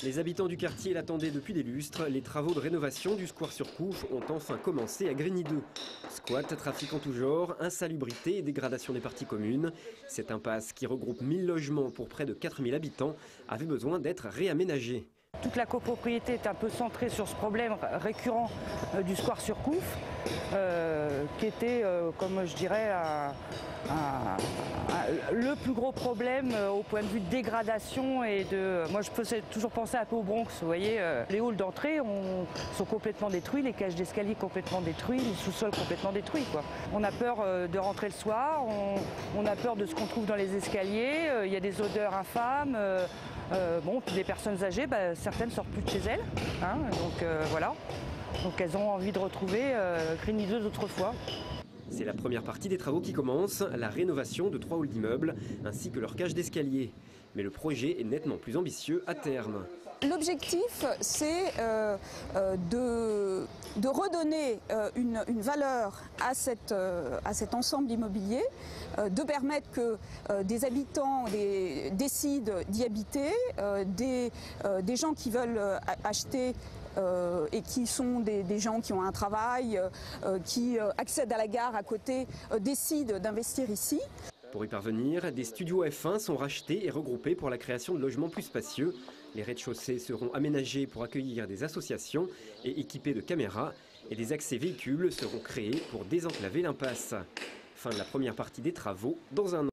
Les habitants du quartier l'attendaient depuis des lustres. Les travaux de rénovation du square sur Couve ont enfin commencé à Grigny 2. Squat, trafic en tout genre, insalubrité et dégradation des parties communes. Cette impasse qui regroupe 1000 logements pour près de 4000 habitants avait besoin d'être réaménagée. Toute la copropriété est un peu centrée sur ce problème récurrent du square sur Couve, qui était, comme je dirais, le plus gros problème au point de vue de dégradation et de... Moi, je peux toujours penser un peu au Bronx, vous voyez. Les halls d'entrée sont complètement détruits, les cages d'escalier complètement détruits, les sous-sols complètement détruits, quoi. On a peur de rentrer le soir, on a peur de ce qu'on trouve dans les escaliers, il y a des odeurs infâmes. Les personnes âgées, certaines ne sortent plus de chez elles, hein, donc voilà. Donc elles ont envie de retrouver Grigny 2 d'autrefois. C'est la première partie des travaux qui commence, la rénovation de 3 halls d'immeubles ainsi que leur cage d'escalier. Mais le projet est nettement plus ambitieux à terme. L'objectif, c'est de redonner une valeur à cet ensemble immobilier, de permettre que des habitants décident d'y habiter, des gens qui veulent acheter et qui sont des gens qui ont un travail, qui accèdent à la gare à côté, décident d'investir ici. Pour y parvenir, des studios F1 sont rachetés et regroupés pour la création de logements plus spacieux. Les rez-de-chaussée seront aménagés pour accueillir des associations et équipés de caméras. Et des accès véhicules seront créés pour désenclaver l'impasse. Fin de la première partie des travaux dans un an.